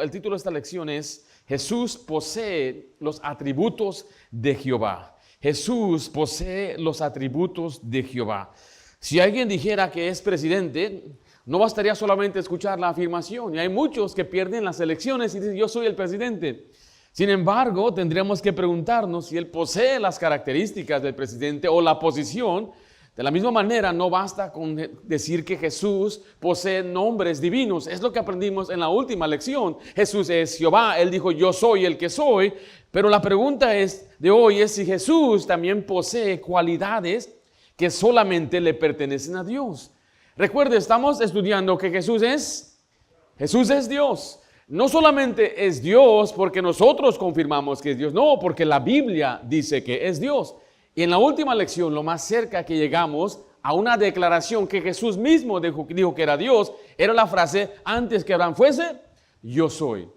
el título de esta lección es Jesús posee los atributos de Jehová. Jesús posee los atributos de Jehová. Si alguien dijera que es presidente, no bastaría solamente escuchar la afirmación. Y hay muchos que pierden las elecciones y dicen, yo soy el presidente. Sin embargo, tendríamos que preguntarnos si él posee las características del presidente o la posición. De la misma manera, no basta con decir que Jesús posee nombres divinos. Es lo que aprendimos en la última lección. Jesús es Jehová. Él dijo, yo soy el que soy. Pero la pregunta de hoy es si Jesús también posee cualidades que solamente le pertenecen a Dios. Recuerde, estamos estudiando que Jesús es Dios. No solamente es Dios porque nosotros confirmamos que es Dios. No, porque la Biblia dice que es Dios. Y en la última lección, lo más cerca que llegamos a una declaración que Jesús mismo dijo que era Dios, era la frase, antes que Abraham fuese, yo soy.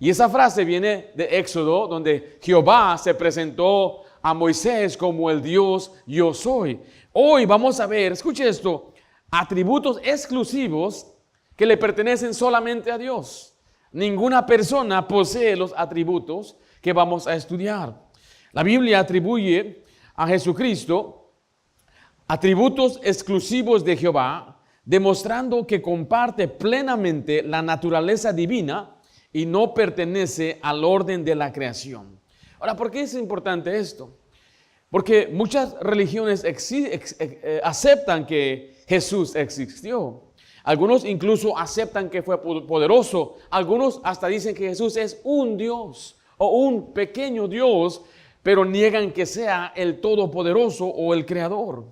Y esa frase viene de Éxodo, donde Jehová se presentó a Moisés como el Dios yo soy. Hoy vamos a ver, escuche esto, atributos exclusivos que le pertenecen solamente a Dios. Ninguna persona posee los atributos que vamos a estudiar. La Biblia atribuye a Jesucristo atributos exclusivos de Jehová, demostrando que comparte plenamente la naturaleza divina y no pertenece al orden de la creación. Ahora, ¿por qué es importante esto? Porque muchas religiones aceptan que Jesús existió. Algunos incluso aceptan que fue poderoso. Algunos hasta dicen que Jesús es un Dios o un pequeño Dios, pero niegan que sea el Todopoderoso o el Creador.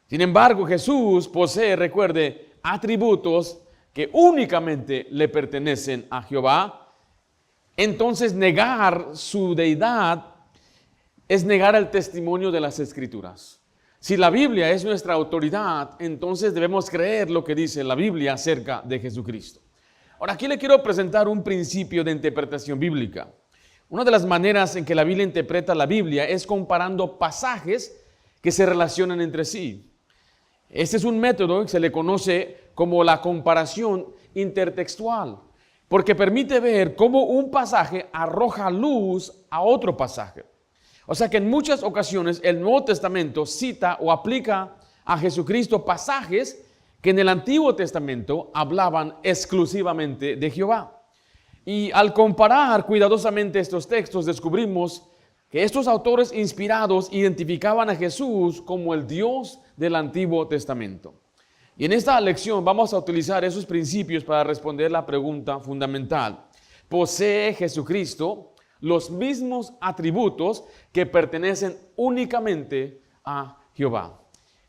Sin embargo, Jesús posee, recuerde, atributos que únicamente le pertenecen a Jehová. Entonces, negar su deidad es negar el testimonio de las Escrituras. Si la Biblia es nuestra autoridad, entonces debemos creer lo que dice la Biblia acerca de Jesucristo. Ahora, aquí le quiero presentar un principio de interpretación bíblica. Una de las maneras en que la Biblia interpreta la Biblia es comparando pasajes que se relacionan entre sí. Este es un método que se le conoce como la comparación intertextual, porque permite ver cómo un pasaje arroja luz a otro pasaje. O sea que en muchas ocasiones el Nuevo Testamento cita o aplica a Jesucristo pasajes que en el Antiguo Testamento hablaban exclusivamente de Jehová. Y al comparar cuidadosamente estos textos, descubrimos que estos autores inspirados identificaban a Jesús como el Dios del Antiguo Testamento. Y en esta lección vamos a utilizar esos principios para responder la pregunta fundamental. ¿Posee Jesucristo los mismos atributos que pertenecen únicamente a Jehová?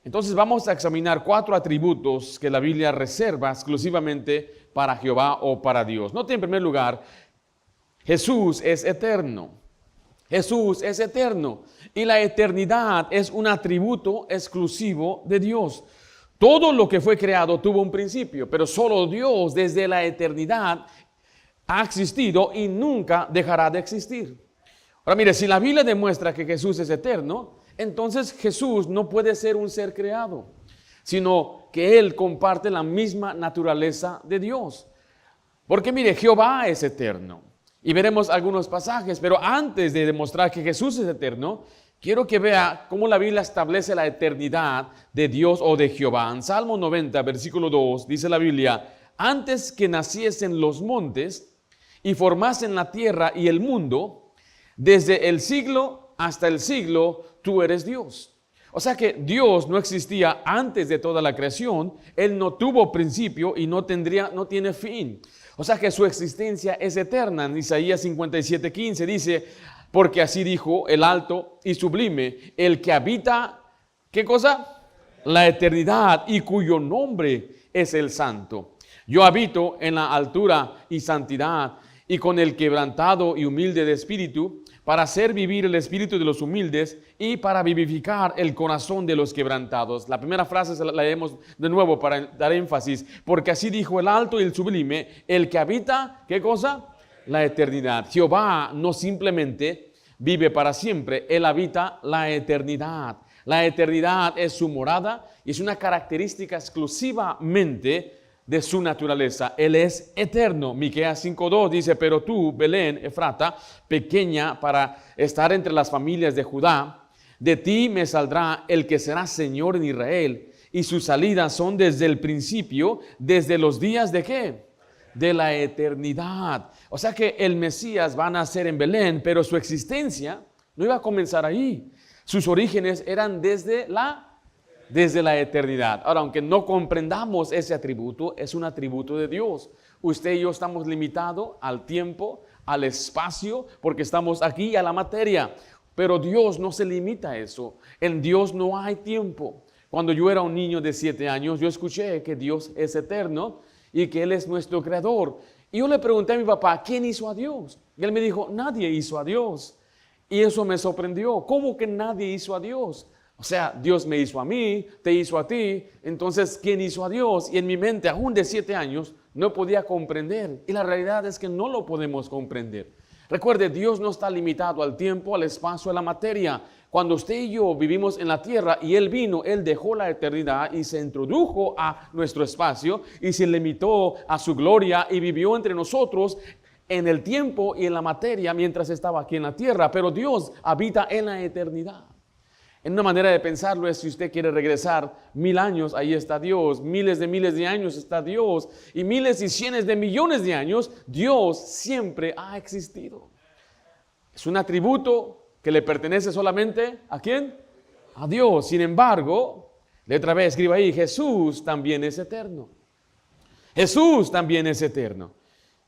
Entonces vamos a examinar 4 atributos que la Biblia reserva exclusivamente para Jehová o para Dios. Note en primer lugar, Jesús es eterno. Jesús es eterno y la eternidad es un atributo exclusivo de Dios. Todo lo que fue creado tuvo un principio, pero solo Dios desde la eternidad ha existido y nunca dejará de existir. Ahora mire, si la Biblia demuestra que Jesús es eterno, entonces Jesús no puede ser un ser creado, sino que Él comparte la misma naturaleza de Dios. Porque mire, Jehová es eterno. Y veremos algunos pasajes, pero antes de demostrar que Jesús es eterno, quiero que vea cómo la Biblia establece la eternidad de Dios o de Jehová. En Salmo 90, versículo 2, dice la Biblia, antes que naciesen los montes y formasen la tierra y el mundo, desde el siglo hasta el siglo, tú eres Dios. O sea que Dios no existía antes de toda la creación, Él no tuvo principio y no tiene fin. O sea que su existencia es eterna. En Isaías 57:15 dice, porque así dijo el alto y sublime, el que habita, ¿qué cosa? La eternidad y cuyo nombre es el santo. Yo habito en la altura y santidad y con el quebrantado y humilde de espíritu, para hacer vivir el espíritu de los humildes y para vivificar el corazón de los quebrantados. La primera frase la leemos de nuevo para dar énfasis, porque así dijo el alto y el sublime, el que habita, ¿qué cosa? La eternidad. Jehová no simplemente vive para siempre, Él habita la eternidad. La eternidad es su morada y es una característica exclusivamente de su naturaleza. Él es eterno. Miqueas 5:2 dice, pero tú, Belén, Efrata, pequeña para estar entre las familias de Judá, de ti me saldrá el que será Señor en Israel, y sus salidas son desde el principio, desde los días de ¿qué? De la eternidad. O sea que el Mesías va a nacer en Belén, pero su existencia no iba a comenzar ahí. Sus orígenes eran desde la eternidad. Ahora, aunque no comprendamos ese atributo, es un atributo de Dios. Usted y yo estamos limitados al tiempo, al espacio, porque estamos aquí, a la materia. Pero Dios no se limita a eso. En Dios no hay tiempo. Cuando yo era un niño de 7 años, yo escuché que Dios es eterno y que Él es nuestro creador. Y yo le pregunté a mi papá, ¿quién hizo a Dios? Y él me dijo, nadie hizo a Dios. Y eso me sorprendió. ¿Cómo que nadie hizo a Dios? O sea, Dios me hizo a mí, te hizo a ti. Entonces, ¿quién hizo a Dios? Y en mi mente, aún de 7 años, no podía comprender. Y la realidad es que no lo podemos comprender. Recuerde, Dios no está limitado al tiempo, al espacio, a la materia. Cuando usted y yo vivimos en la tierra y Él vino, Él dejó la eternidad y se introdujo a nuestro espacio y se limitó a su gloria y vivió entre nosotros en el tiempo y en la materia mientras estaba aquí en la tierra. Pero Dios habita en la eternidad. En una manera de pensarlo es, si usted quiere regresar 1000 años, ahí está Dios. Miles de años está Dios. Y miles y cientos de millones de años, Dios siempre ha existido. Es un atributo que le pertenece solamente ¿a quién? A Dios. Sin embargo, letra B, escriba ahí, Jesús también es eterno. Jesús también es eterno.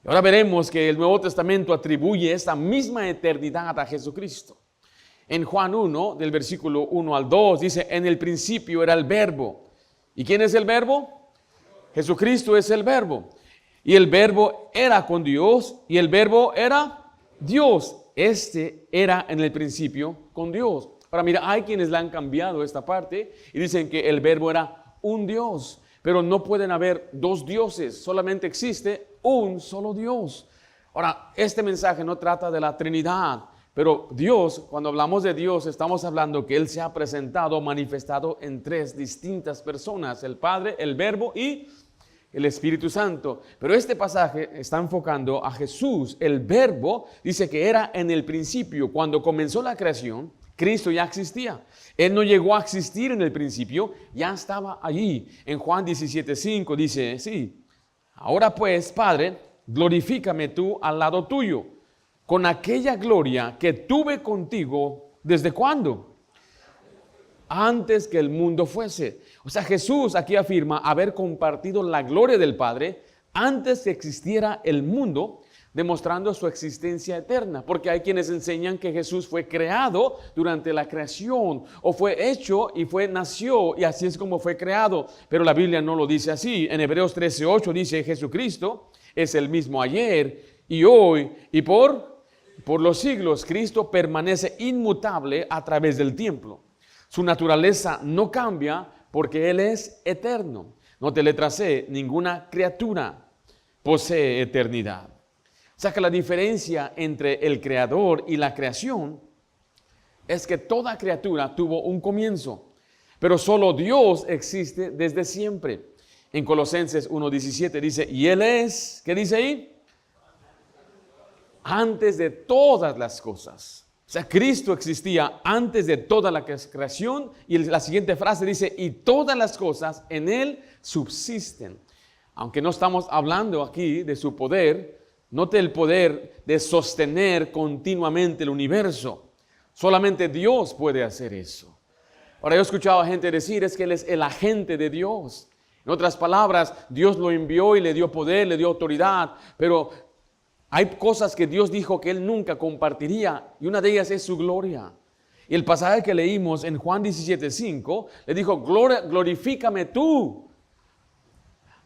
Y ahora veremos que el Nuevo Testamento atribuye esta misma eternidad a Jesucristo. En Juan 1, del versículo 1 al 2, dice, en el principio era el Verbo. ¿Y quién es el Verbo? Jesucristo es el Verbo. Y el Verbo era con Dios y el Verbo era Dios. Este era en el principio con Dios. Ahora mira, hay quienes le han cambiado esta parte y dicen que el Verbo era un Dios. Pero no pueden haber dos dioses, solamente existe un solo Dios. Ahora, este mensaje no trata de la Trinidad. Pero Dios, cuando hablamos de Dios, estamos hablando que Él se ha presentado, manifestado en 3 distintas personas, el Padre, el Verbo y el Espíritu Santo. Pero este pasaje está enfocando a Jesús. El Verbo dice que era en el principio, cuando comenzó la creación, Cristo ya existía. Él no llegó a existir en el principio, ya estaba allí. En Juan 17:5 dice, sí, ahora pues, Padre, glorifícame tú al lado tuyo, con aquella gloria que tuve contigo, ¿desde cuándo? Antes que el mundo fuese. O sea, Jesús aquí afirma haber compartido la gloria del Padre antes que existiera el mundo, demostrando su existencia eterna. Porque hay quienes enseñan que Jesús fue creado durante la creación, o fue hecho y nació, y así es como fue creado. Pero la Biblia no lo dice así. En Hebreos 13:8 dice, Jesucristo es el mismo ayer y hoy y por los siglos. Cristo permanece inmutable a través del tiempo. Su naturaleza no cambia porque Él es eterno. Note letra C, ninguna criatura posee eternidad. O sea que la diferencia entre el creador y la creación es que toda criatura tuvo un comienzo, pero solo Dios existe desde siempre. En Colosenses 1:17 dice, y Él es, ¿qué dice ahí? Antes de todas las cosas. O sea, Cristo existía antes de toda la creación, y la siguiente frase dice, y todas las cosas en Él subsisten. Aunque no estamos hablando aquí de su poder, note el poder de sostener continuamente el universo. Solamente Dios puede hacer eso. Ahora, yo he escuchado a gente decir, es que Él es el agente de Dios. En otras palabras, Dios lo envió y le dio poder, le dio autoridad, pero hay cosas que Dios dijo que Él nunca compartiría, y una de ellas es su gloria. Y el pasaje que leímos en Juan 17:5, le dijo, glorifícame tú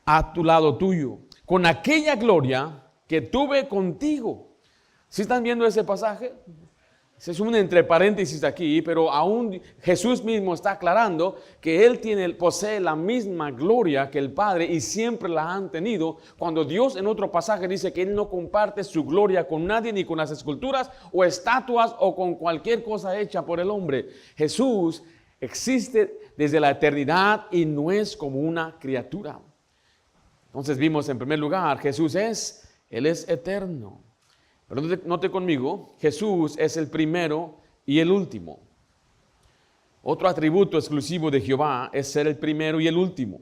a tu lado tuyo, con aquella gloria que tuve contigo. ¿Sí están viendo ese pasaje? Es un entre paréntesis aquí, pero aún Jesús mismo está aclarando que Él posee la misma gloria que el Padre y siempre la han tenido. Cuando Dios en otro pasaje dice que Él no comparte su gloria con nadie, ni con las esculturas o estatuas o con cualquier cosa hecha por el hombre. Jesús existe desde la eternidad y no es como una criatura. Entonces vimos en primer lugar, Él es eterno. Pero note conmigo, Jesús es el primero y el último. Otro atributo exclusivo de Jehová es ser el primero y el último.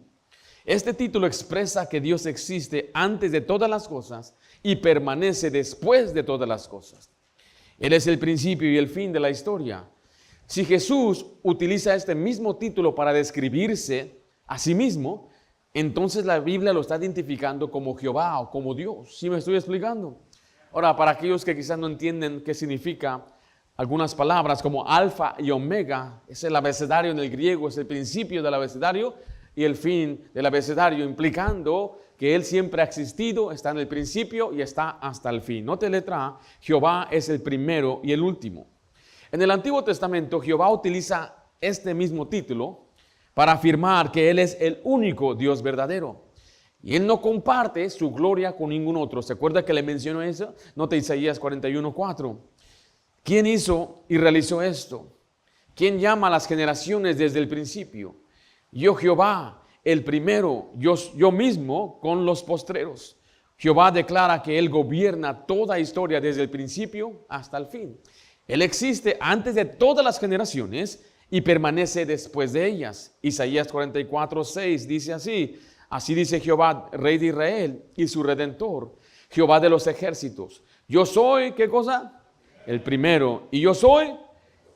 Este título expresa que Dios existe antes de todas las cosas y permanece después de todas las cosas. Él es el principio y el fin de la historia. Si Jesús utiliza este mismo título para describirse a sí mismo, entonces la Biblia lo está identificando como Jehová o como Dios. ¿Sí me estoy explicando? Ahora, para aquellos que quizás no entienden qué significa algunas palabras como alfa y omega, es el abecedario en el griego, es el principio del abecedario y el fin del abecedario, implicando que Él siempre ha existido, está en el principio y está hasta el fin. Note letra A, Jehová es el primero y el último. En el Antiguo Testamento, Jehová utiliza este mismo título para afirmar que Él es el único Dios verdadero. Y Él no comparte su gloria con ningún otro. ¿Se acuerda que le mencionó eso? Note Isaías 41:4. ¿Quién hizo y realizó esto? ¿Quién llama a las generaciones desde el principio? Yo Jehová, el primero, yo mismo con los postreros. Jehová declara que Él gobierna toda historia desde el principio hasta el fin. Él existe antes de todas las generaciones y permanece después de ellas. Isaías 44:6 dice así: así dice Jehová, Rey de Israel y su Redentor, Jehová de los ejércitos. Yo soy, ¿qué cosa? El primero, y yo soy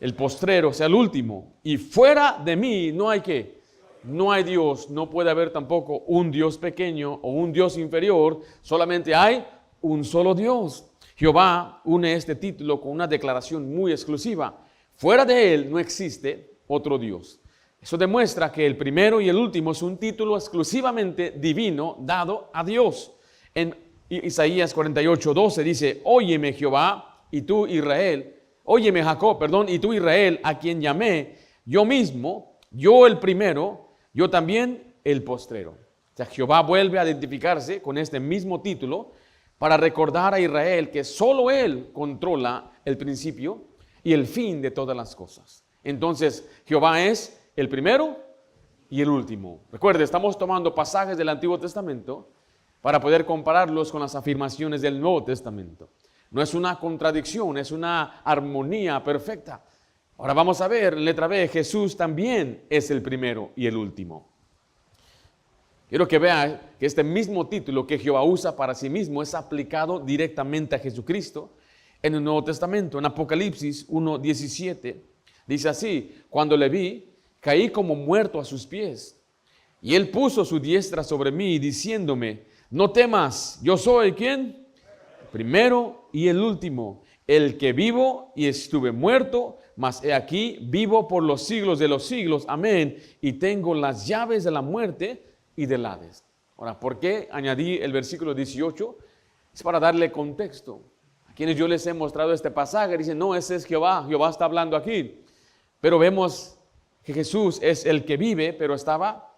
el postrero, o sea, el último. Y fuera de mí no hay ¿qué? No hay Dios, no puede haber tampoco un Dios pequeño o un Dios inferior, solamente hay un solo Dios. Jehová une este título con una declaración muy exclusiva. Fuera de Él no existe otro Dios. Eso demuestra que el primero y el último es un título exclusivamente divino dado a Dios. En Isaías 48:12 dice: óyeme Jehová y tú Israel, óyeme Jacob, y tú Israel, a quien llamé yo mismo, yo el primero, yo también el postrero. O sea, Jehová vuelve a identificarse con este mismo título para recordar a Israel que solo Él controla el principio y el fin de todas las cosas. Entonces, Jehová es el primero y el último. Recuerde, estamos tomando pasajes del Antiguo Testamento para poder compararlos con las afirmaciones del Nuevo Testamento. No es una contradicción, es una armonía perfecta. Ahora vamos a ver, letra B, Jesús también es el primero y el último. Quiero que vea que este mismo título que Jehová usa para sí mismo es aplicado directamente a Jesucristo en el Nuevo Testamento. En Apocalipsis 1:17 dice así: cuando le vi, caí como muerto a sus pies. Y Él puso su diestra sobre mí, diciéndome: no temas, yo soy ¿quién? El primero y el último, el que vivo y estuve muerto, mas he aquí vivo por los siglos de los siglos. Amén. Y tengo las llaves de la muerte y del Hades. Ahora, ¿por qué añadí el versículo 18? Es para darle contexto. A quienes yo les he mostrado este pasaje dicen: no, ese es Jehová, Jehová está hablando aquí. Pero vemos que Jesús es el que vive, pero estaba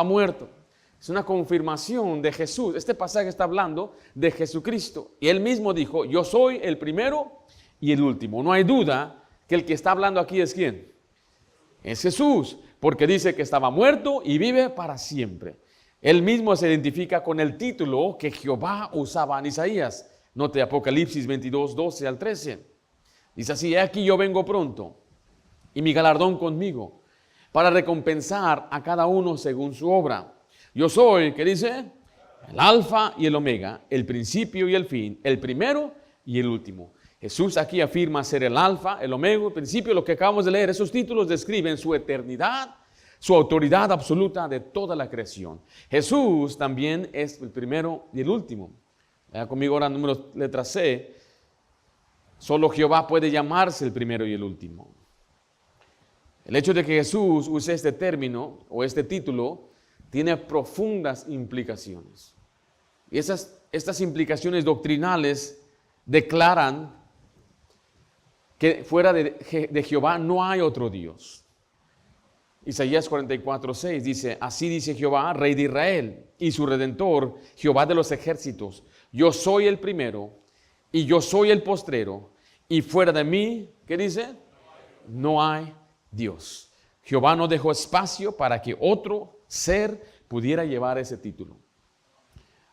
muerto. Es una confirmación de Jesús. Este pasaje está hablando de Jesucristo. Y Él mismo dijo: yo soy el primero y el último. No hay duda que el que está hablando aquí es ¿quién? Es Jesús, porque dice que estaba muerto y vive para siempre. Él mismo se identifica con el título que Jehová usaba en Isaías. Note Apocalipsis 22:12 al 13. Dice así: he aquí yo vengo pronto, y mi galardón conmigo, para recompensar a cada uno según su obra. Yo soy, ¿qué dice? El alfa y el omega, el principio y el fin, el primero y el último. Jesús aquí afirma ser el alfa, el omega, el principio. Lo que acabamos de leer, esos títulos describen su eternidad, su autoridad absoluta de toda la creación. Jesús también es el primero y el último. Vaya conmigo ahora letra C. Solo Jehová puede llamarse el primero y el último. El hecho de que Jesús use este término o este título tiene profundas implicaciones. Y estas implicaciones doctrinales declaran que fuera de Jehová no hay otro Dios. Isaías 44:6 dice: así dice Jehová, Rey de Israel y su Redentor, Jehová de los ejércitos. Yo soy el primero y yo soy el postrero, y fuera de mí, ¿qué dice? No hay Dios. Jehová no dejó espacio para que otro ser pudiera llevar ese título.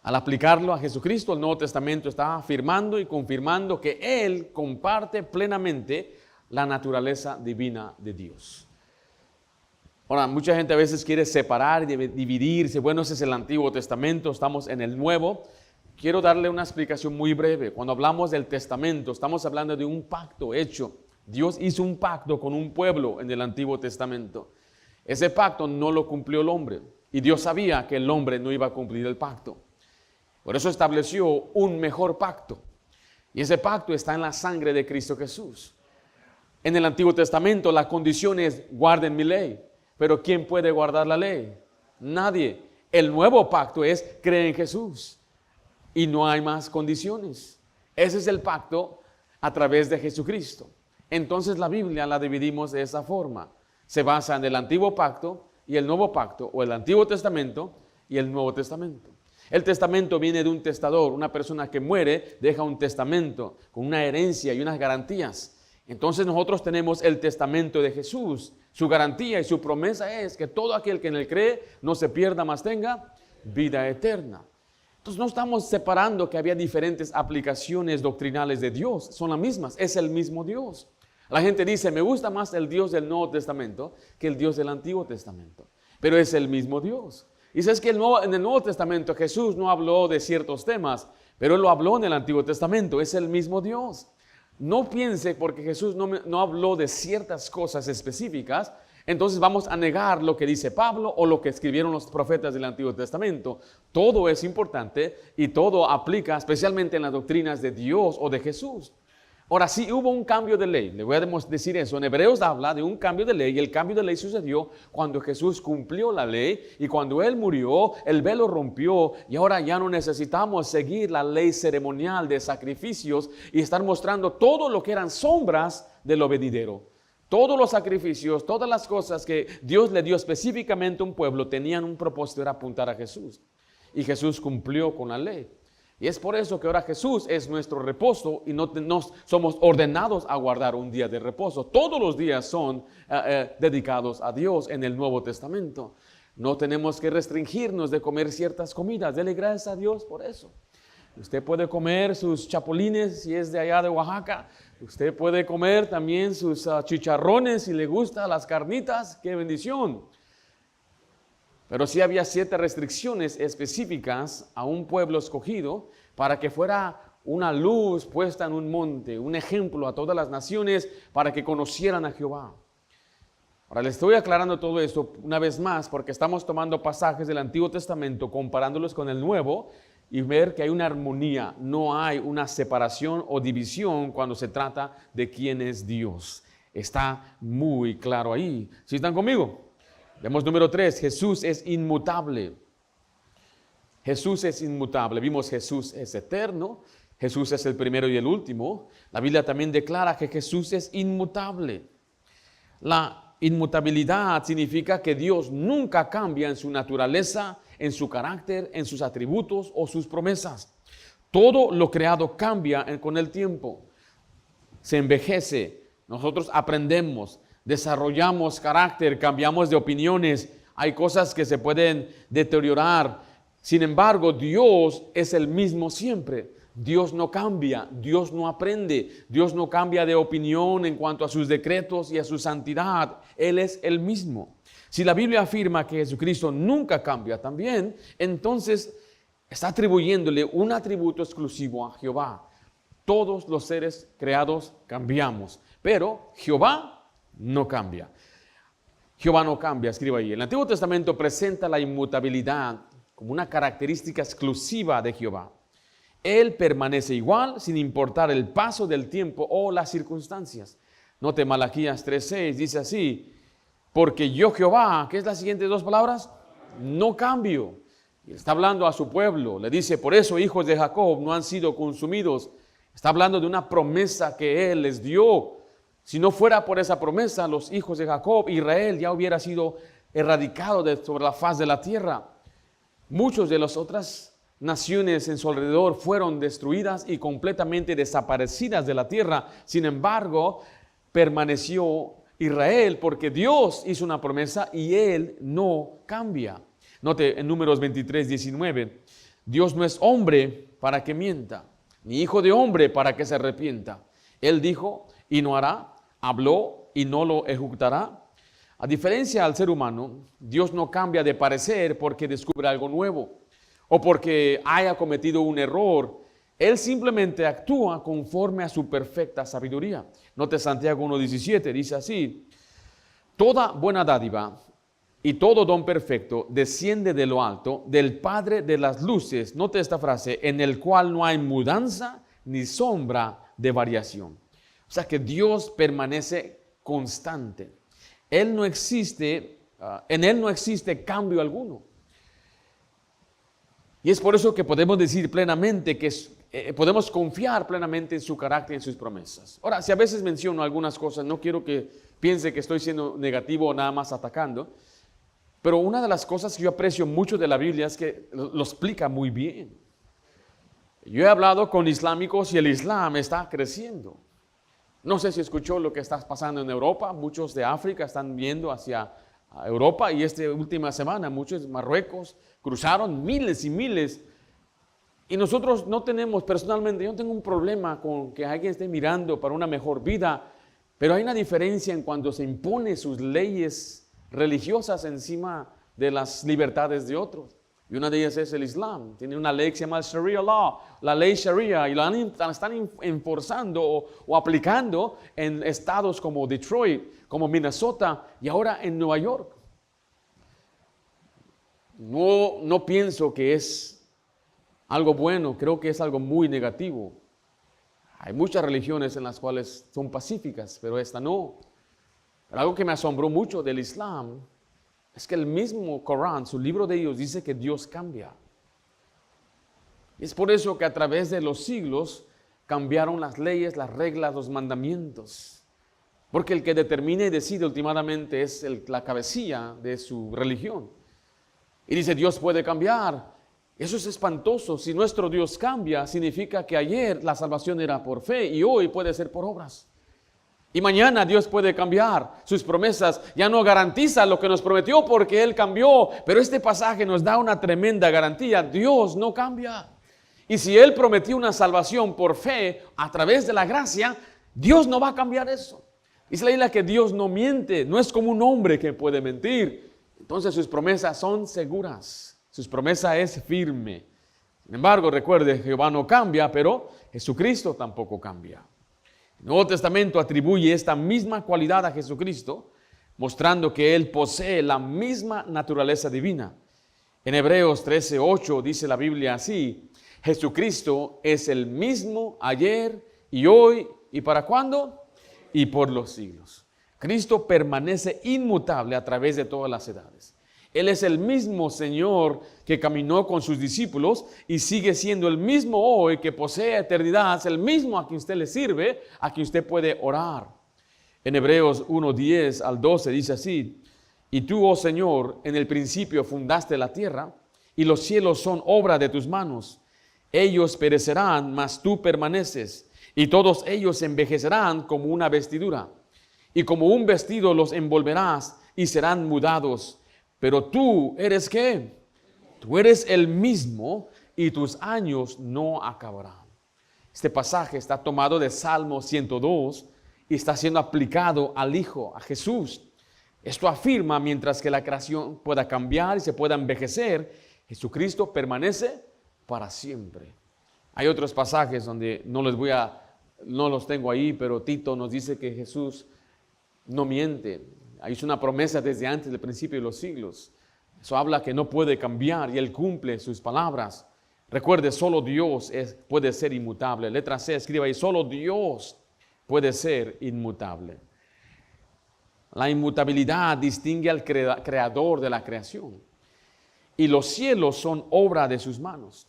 Al aplicarlo a Jesucristo, el Nuevo Testamento está afirmando y confirmando que Él comparte plenamente la naturaleza divina de Dios. Ahora, mucha gente a veces quiere separar y dividirse. Bueno, ese es el Antiguo Testamento, estamos en el Nuevo. Quiero darle una explicación muy breve. Cuando hablamos del Testamento, estamos hablando de un pacto hecho. Dios hizo un pacto con un pueblo en el Antiguo Testamento. Ese pacto no lo cumplió el hombre y Dios sabía que el hombre no iba a cumplir el pacto. Por eso estableció un mejor pacto. Y ese pacto está en la sangre de Cristo Jesús. En el Antiguo Testamento la condición es: guarden mi ley. Pero ¿quién puede guardar la ley? Nadie. El nuevo pacto es: cree en Jesús. Y no hay más condiciones. Ese es el pacto a través de Jesucristo. Entonces la Biblia la dividimos de esa forma. Se basa en el Antiguo Pacto y el Nuevo Pacto, o el Antiguo Testamento y el Nuevo Testamento. El testamento viene de un testador. Una persona que muere deja un testamento con una herencia y unas garantías. Entonces nosotros tenemos el testamento de Jesús. Su garantía y su promesa es que todo aquel que en él cree no se pierda, mas tenga vida eterna. Entonces no estamos separando que había diferentes aplicaciones doctrinales de Dios. Son las mismas, es el mismo Dios. La gente dice: me gusta más el Dios del Nuevo Testamento que el Dios del Antiguo Testamento. Pero es el mismo Dios. Y sabes que en el Nuevo Testamento Jesús no habló de ciertos temas, pero Él lo habló en el Antiguo Testamento. Es el mismo Dios. No piense porque Jesús no habló de ciertas cosas específicas, entonces vamos a negar lo que dice Pablo o lo que escribieron los profetas del Antiguo Testamento. Todo es importante y todo aplica especialmente en las doctrinas de Dios o de Jesús. Ahora, sí hubo un cambio de ley, le voy a decir eso. En Hebreos habla de un cambio de ley y el cambio de ley sucedió cuando Jesús cumplió la ley y cuando Él murió, el velo rompió y ahora ya no necesitamos seguir la ley ceremonial de sacrificios y estar mostrando todo lo que eran sombras de lo venidero. Todos los sacrificios, todas las cosas que Dios le dio específicamente a un pueblo tenían un propósito, era apuntar a Jesús. Y Jesús cumplió con la ley. Y es por eso que ahora Jesús es nuestro reposo y no somos ordenados a guardar un día de reposo. Todos los días son dedicados a Dios en el Nuevo Testamento. No tenemos que restringirnos de comer ciertas comidas. Dele gracias a Dios por eso. Usted puede comer sus chapulines si es de allá de Oaxaca. Usted puede comer también sus chicharrones si le gustan las carnitas. ¡Qué bendición! Pero sí había ciertas restricciones específicas a un pueblo escogido para que fuera una luz puesta en un monte, un ejemplo a todas las naciones para que conocieran a Jehová. Ahora les estoy aclarando todo esto una vez más porque estamos tomando pasajes del Antiguo Testamento, comparándolos con el Nuevo y ver que hay una armonía, no hay una separación o división cuando se trata de quién es Dios. Está muy claro ahí. ¿Sí están conmigo? Vemos número 3, Jesús es inmutable. Jesús es inmutable. Vimos Jesús es eterno, Jesús es el primero y el último. La Biblia también declara que Jesús es inmutable. La inmutabilidad significa que Dios nunca cambia en su naturaleza, en su carácter, en sus atributos o sus promesas. Todo lo creado cambia con el tiempo. Se envejece, nosotros aprendemos, desarrollamos carácter, cambiamos de opiniones, hay cosas que se pueden deteriorar. Sin embargo, Dios es el mismo siempre. Dios no cambia, Dios no aprende, Dios no cambia de opinión en cuanto a sus decretos y a su santidad. Él es el mismo. Si la Biblia afirma que Jesucristo nunca cambia también, entonces está atribuyéndole un atributo exclusivo a Jehová. Todos los seres creados cambiamos, pero Jehová no cambia. Jehová no cambia, escriba ahí. El Antiguo Testamento presenta la inmutabilidad como una característica exclusiva de Jehová. Él permanece igual sin importar el paso del tiempo o las circunstancias. Note Malaquías 3:6, dice así: porque yo Jehová, ¿qué es las siguientes dos palabras? No cambio. Y está hablando a su pueblo, le dice: por eso hijos de Jacob no han sido consumidos. Está hablando de una promesa que Él les dio. Si no fuera por esa promesa, los hijos de Jacob, Israel, ya hubiera sido erradicado sobre la faz de la tierra. Muchos de las otras naciones en su alrededor fueron destruidas y completamente desaparecidas de la tierra. Sin embargo, permaneció Israel porque Dios hizo una promesa y Él no cambia. Note en Números 23:19, Dios no es hombre para que mienta, ni hijo de hombre para que se arrepienta. Él dijo y no hará, habló y no lo ejecutará. A diferencia del ser humano, Dios no cambia de parecer porque descubre algo nuevo o porque haya cometido un error. Él simplemente actúa conforme a su perfecta sabiduría. Note Santiago 1:17, dice así: toda buena dádiva y todo don perfecto desciende de lo alto, del Padre de las luces. Note esta frase: en el cual no hay mudanza ni sombra de variación. O sea que Dios permanece constante. En Él no existe cambio alguno. Y es por eso que podemos decir plenamente que podemos confiar plenamente en su carácter y en sus promesas. Ahora, si a veces menciono algunas cosas, no quiero que piense que estoy siendo negativo o nada más atacando, pero una de las cosas que yo aprecio mucho de la Biblia es que lo explica muy bien. Yo he hablado con islámicos y el Islam está creciendo. No sé si escuchó lo que está pasando en Europa. Muchos de África están viendo hacia Europa y esta última semana muchos de Marruecos cruzaron miles y miles. Y nosotros no tenemos, personalmente, yo no tengo un problema con que alguien esté mirando para una mejor vida, pero hay una diferencia en cuando se impone sus leyes religiosas encima de las libertades de otros. Y una de ellas es el Islam. Tiene una ley que se llama el Sharia Law, la ley Sharia, y la están enforzando o aplicando en estados como Detroit, como Minnesota y ahora en Nueva York. No pienso que es algo bueno, creo que es algo muy negativo. Hay muchas religiones en las cuales son pacíficas, pero esta no. Pero algo que me asombró mucho del Islam es que el mismo Corán, su libro de ellos, dice que Dios cambia. Y es por eso que a través de los siglos cambiaron las leyes, las reglas, los mandamientos. Porque el que determina y decide últimamente es la cabecilla de su religión. Y dice, Dios puede cambiar. Eso es espantoso. Si nuestro Dios cambia, significa que ayer la salvación era por fe y hoy puede ser por obras. Y mañana Dios puede cambiar sus promesas. Ya no garantiza lo que nos prometió porque Él cambió. Pero este pasaje nos da una tremenda garantía. Dios no cambia. Y si Él prometió una salvación por fe a través de la gracia, Dios no va a cambiar eso. Dice la Biblia que Dios no miente. No es como un hombre que puede mentir. Entonces sus promesas son seguras. Sus promesas es firme. Sin embargo, recuerde, Jehová no cambia, pero Jesucristo tampoco cambia. El Nuevo Testamento atribuye esta misma cualidad a Jesucristo, mostrando que Él posee la misma naturaleza divina. En Hebreos 13:8 dice la Biblia así: Jesucristo es el mismo ayer y hoy y ¿para cuándo? Y por los siglos. Cristo permanece inmutable a través de todas las edades. Él es el mismo Señor que caminó con sus discípulos y sigue siendo el mismo hoy, que posee eternidad, es el mismo a quien usted le sirve, a quien usted puede orar. En Hebreos 1:10 al 12 dice así: y tú, oh Señor, en el principio fundaste la tierra, y los cielos son obra de tus manos. Ellos perecerán, mas tú permaneces, y todos ellos envejecerán como una vestidura, y como un vestido los envolverás, y serán mudados. Pero tú eres ¿qué? Tú eres el mismo y tus años no acabarán. Este pasaje está tomado de Salmo 102 y está siendo aplicado al Hijo, a Jesús. Esto afirma, mientras que la creación pueda cambiar y se pueda envejecer, Jesucristo permanece para siempre. Hay otros pasajes donde no los tengo ahí, pero Tito nos dice que Jesús no miente. Hizo una promesa desde antes del principio de los siglos. Eso habla que no puede cambiar y Él cumple sus palabras. Recuerde, solo Dios puede ser inmutable. Letra C, escriba ahí: solo Dios puede ser inmutable. La inmutabilidad distingue al creador de la creación. Y los cielos son obra de sus manos.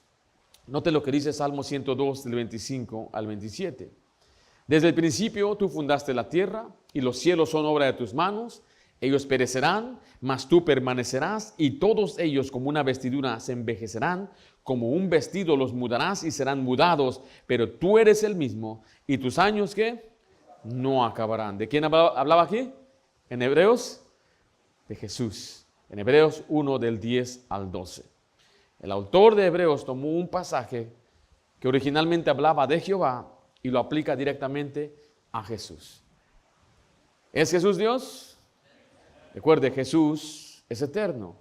Note lo que dice Salmo 102, del 25 al 27. Desde el principio tú fundaste la tierra, y los cielos son obra de tus manos. Ellos perecerán, mas tú permanecerás, y todos ellos como una vestidura se envejecerán, como un vestido los mudarás y serán mudados, pero tú eres el mismo, y tus años ¿qué? No acabarán. ¿De quién hablaba aquí? En Hebreos, de Jesús. En Hebreos 1, del 10 al 12. El autor de Hebreos tomó un pasaje que originalmente hablaba de Jehová y lo aplica directamente a Jesús. ¿Es Jesús Dios? Recuerde, Jesús es eterno.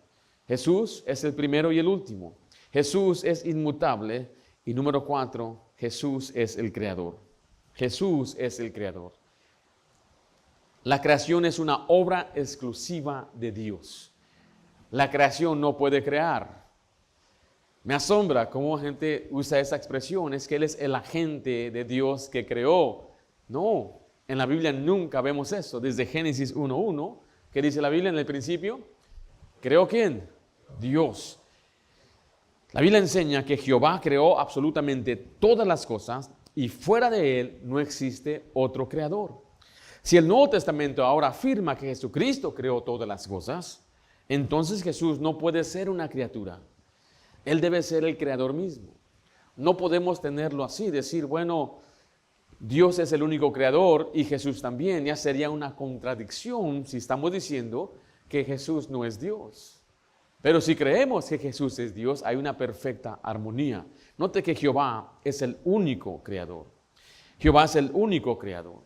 Jesús es el primero y el último. Jesús es inmutable. Y número 4, Jesús es el creador. Jesús es el creador. La creación es una obra exclusiva de Dios. La creación no puede crear. Me asombra cómo la gente usa esa expresión, es que Él es el agente de Dios que creó. No, en la Biblia nunca vemos eso. Desde Génesis 1:1, ¿qué dice la Biblia en el principio? ¿Creó quién? Dios. La Biblia enseña que Jehová creó absolutamente todas las cosas y fuera de Él no existe otro creador. Si el Nuevo Testamento ahora afirma que Jesucristo creó todas las cosas, entonces Jesús no puede ser una criatura. Él debe ser el creador mismo. No podemos tenerlo así, decir, bueno, Dios es el único creador y Jesús también. Ya sería una contradicción si estamos diciendo que Jesús no es Dios. Pero si creemos que Jesús es Dios, hay una perfecta armonía. Note que Jehová es el único creador. Jehová es el único creador.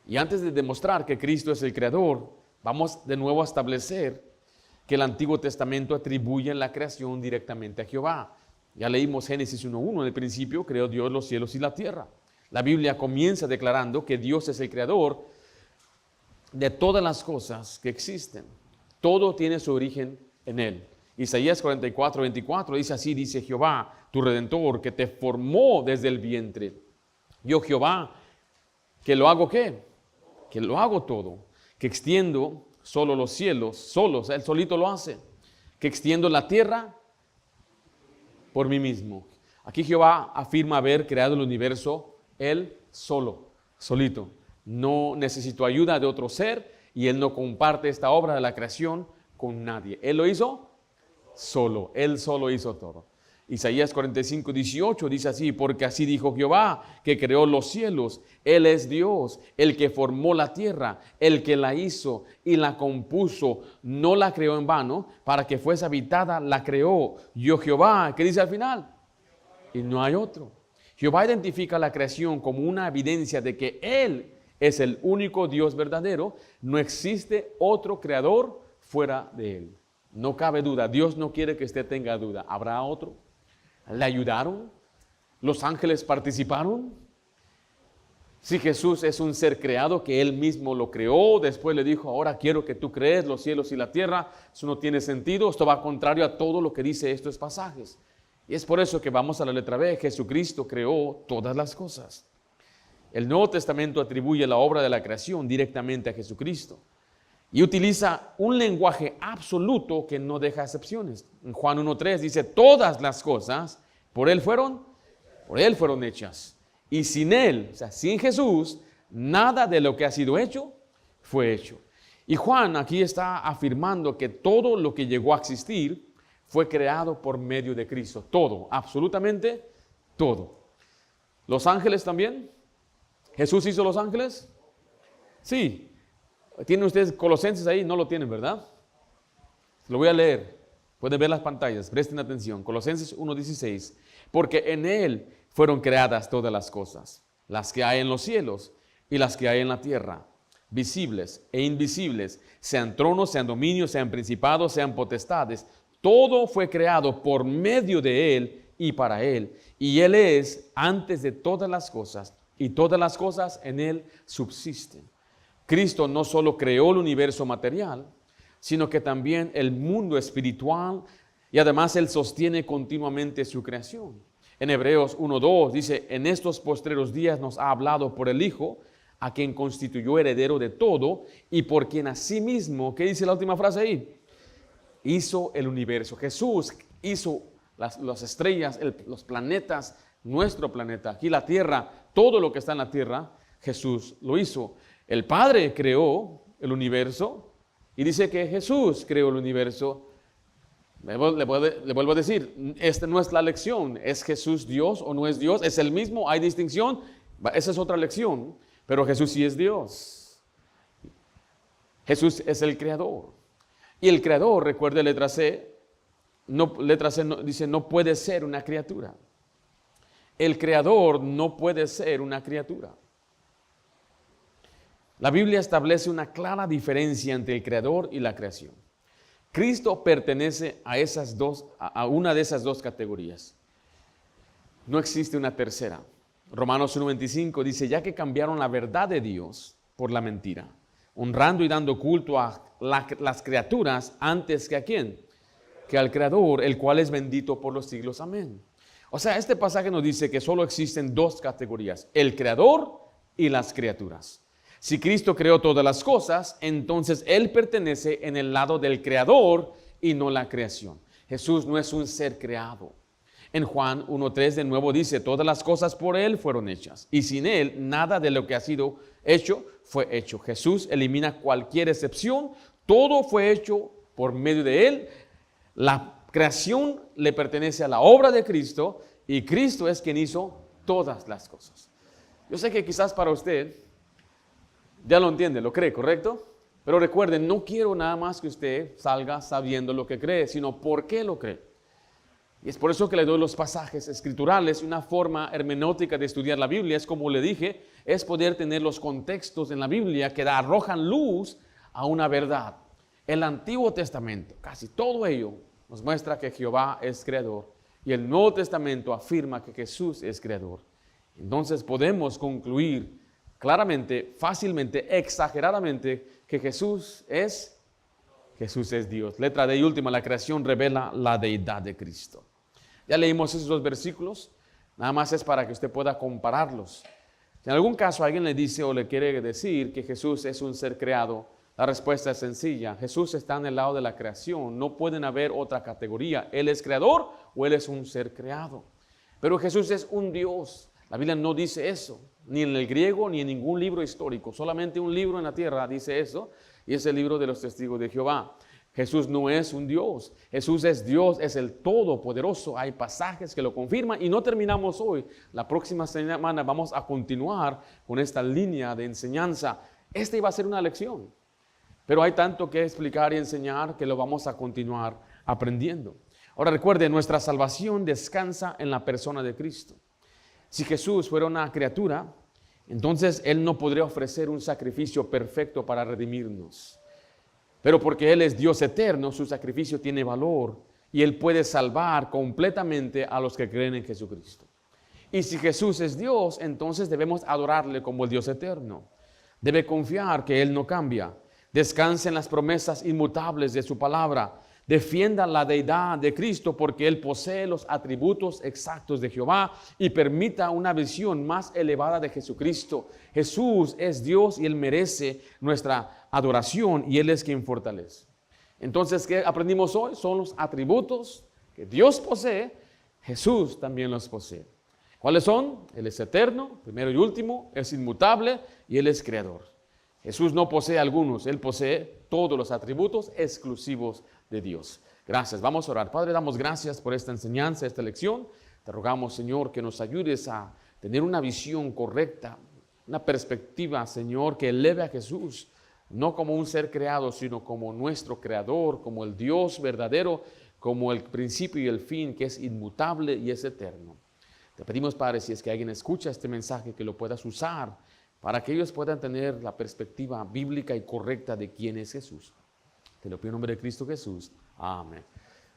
Y antes de demostrar que Cristo es el creador, vamos de nuevo a establecer que el Antiguo Testamento atribuye la creación directamente a Jehová. Ya leímos Génesis 1:1, en el principio creó Dios los cielos y la tierra. La Biblia comienza declarando que Dios es el creador de todas las cosas que existen. Todo tiene su origen en Él. Isaías 44:24 dice así, dice Jehová, tu Redentor, que te formó desde el vientre. Yo Jehová, que lo hago ¿qué? Que lo hago todo, que extiendo solo los cielos, solo, o sea, Él solito lo hace, que extiendo la tierra por mí mismo. Aquí Jehová afirma haber creado el universo Él solo, solito. No necesitó ayuda de otro ser y Él no comparte esta obra de la creación con nadie. Él lo hizo solo, Él solo hizo todo. Isaías 45:18 dice así, porque así dijo Jehová, que creó los cielos. Él es Dios, el que formó la tierra, el que la hizo y la compuso. No la creó en vano, para que fuese habitada, la creó. Yo Jehová, ¿qué dice al final? Y no hay otro. Jehová identifica la creación como una evidencia de que Él es el único Dios verdadero. No existe otro creador fuera de Él. No cabe duda, Dios no quiere que usted tenga duda. ¿Habrá otro? ¿Le ayudaron? ¿Los ángeles participaron? Si Jesús es un ser creado que Él mismo lo creó, después le dijo, ahora quiero que tú crees los cielos y la tierra, eso no tiene sentido, esto va contrario a todo lo que dice estos pasajes. Y es por eso que vamos a la letra B, Jesucristo creó todas las cosas. El Nuevo Testamento atribuye la obra de la creación directamente a Jesucristo. Y utiliza un lenguaje absoluto que no deja excepciones. En Juan 1:3 dice, todas las cosas por Él fueron hechas. Y sin Él, o sea, sin Jesús, nada de lo que ha sido hecho, fue hecho. Y Juan aquí está afirmando que todo lo que llegó a existir fue creado por medio de Cristo. Todo, absolutamente todo. ¿Los ángeles también? ¿Jesús hizo los ángeles? Sí. ¿Tienen ustedes Colosenses ahí? No lo tienen, ¿verdad? Lo voy a leer. Pueden ver las pantallas, presten atención. Colosenses 1:16. Porque en Él fueron creadas todas las cosas, las que hay en los cielos y las que hay en la tierra, visibles e invisibles, sean tronos, sean dominios, sean principados, sean potestades. Todo fue creado por medio de Él y para Él. Y Él es antes de todas las cosas, y todas las cosas en Él subsisten. Cristo no solo creó el universo material, sino que también el mundo espiritual, y además Él sostiene continuamente su creación. En Hebreos 1:2 dice, en estos postreros días nos ha hablado por el Hijo, a quien constituyó heredero de todo, y por quien asimismo, ¿qué dice la última frase ahí? Hizo el universo. Jesús hizo las estrellas, los planetas, nuestro planeta, aquí la tierra, todo lo que está en la tierra, Jesús lo hizo. El Padre creó el universo y dice que Jesús creó el universo. Le vuelvo a decir, esta no es la lección. ¿Es Jesús Dios o no es Dios? ¿Es el mismo? ¿Hay distinción? Esa es otra lección. Pero Jesús sí es Dios. Jesús es el creador. Y el creador, recuerde letra C, no, letra C dice, no puede ser una criatura. El creador no puede ser una criatura. La Biblia establece una clara diferencia entre el creador y la creación. Cristo pertenece a una de esas dos categorías. No existe una tercera. Romanos 1:25 dice, ya que cambiaron la verdad de Dios por la mentira, honrando y dando culto a las criaturas antes que a ¿quién? Que al Creador, el cual es bendito por los siglos. Amén. O sea, este pasaje nos dice que solo existen dos categorías, el Creador y las criaturas. Si Cristo creó todas las cosas, entonces Él pertenece en el lado del Creador y no la creación. Jesús no es un ser creado. En Juan 1:3 de nuevo dice, todas las cosas por Él fueron hechas, y sin Él nada de lo que ha sido hecho fue hecho. Jesús elimina cualquier excepción, todo fue hecho por medio de Él. La creación le pertenece a la obra de Cristo, y Cristo es quien hizo todas las cosas. Yo sé que quizás para usted ya lo entiende, lo cree, ¿correcto? Pero recuerden, no quiero nada más que usted salga sabiendo lo que cree, sino por qué lo cree. Y es por eso que le doy los pasajes escriturales. Una forma hermenéutica de estudiar la Biblia es, como le dije, es poder tener los contextos en la Biblia que arrojan luz a una verdad. El Antiguo Testamento, casi todo ello, nos muestra que Jehová es creador, y el Nuevo Testamento afirma que Jesús es creador. Entonces podemos concluir claramente, fácilmente, exageradamente, que Jesús es Dios. Letra D y última, la creación revela la deidad de Cristo. Ya leímos esos dos versículos, nada más es para que usted pueda compararlos. Si en algún caso alguien le dice o le quiere decir que Jesús es un ser creado, la respuesta es sencilla. Jesús está en el lado de la creación, no pueden haber otra categoría. Él es creador o Él es un ser creado. Pero Jesús es un Dios. La Biblia no dice eso, ni en el griego ni en ningún libro histórico. Solamente un libro en la tierra dice eso, y es el libro de los testigos de Jehová. Jesús no es un Dios. Jesús es Dios, es el Todopoderoso. Hay pasajes que lo confirman y no terminamos hoy. La próxima semana vamos a continuar con esta línea de enseñanza. Esta iba a ser una lección, pero hay tanto que explicar y enseñar que lo vamos a continuar aprendiendo. Ahora recuerde, nuestra salvación descansa en la persona de Cristo. Si Jesús fuera una criatura, entonces Él no podría ofrecer un sacrificio perfecto para redimirnos. Pero porque Él es Dios eterno, su sacrificio tiene valor y Él puede salvar completamente a los que creen en Jesucristo. Y si Jesús es Dios, entonces debemos adorarle como el Dios eterno. Debe confiar que Él no cambia. Descanse en las promesas inmutables de su palabra. Defienda la deidad de Cristo porque Él posee los atributos exactos de Jehová y permita una visión más elevada de Jesucristo. Jesús es Dios y Él merece nuestra adoración y Él es quien fortalece. Entonces, ¿qué aprendimos hoy? Son los atributos que Dios posee, Jesús también los posee. ¿Cuáles son? Él es eterno, primero y último, es inmutable y Él es creador. Jesús no posee algunos, Él posee todos los atributos exclusivos de Dios. Gracias, vamos a orar. Padre, damos gracias por esta enseñanza, esta lección. Te rogamos, Señor, que nos ayudes a tener una visión correcta, una perspectiva, Señor, que eleve a Jesús, no como un ser creado, sino como nuestro creador, como el Dios verdadero, como el principio y el fin, que es inmutable y es eterno. Te pedimos, Padre, si es que alguien escucha este mensaje, que lo puedas usar para que ellos puedan tener la perspectiva bíblica y correcta de quién es Jesús. Te lo pido en nombre de Cristo Jesús. Amén.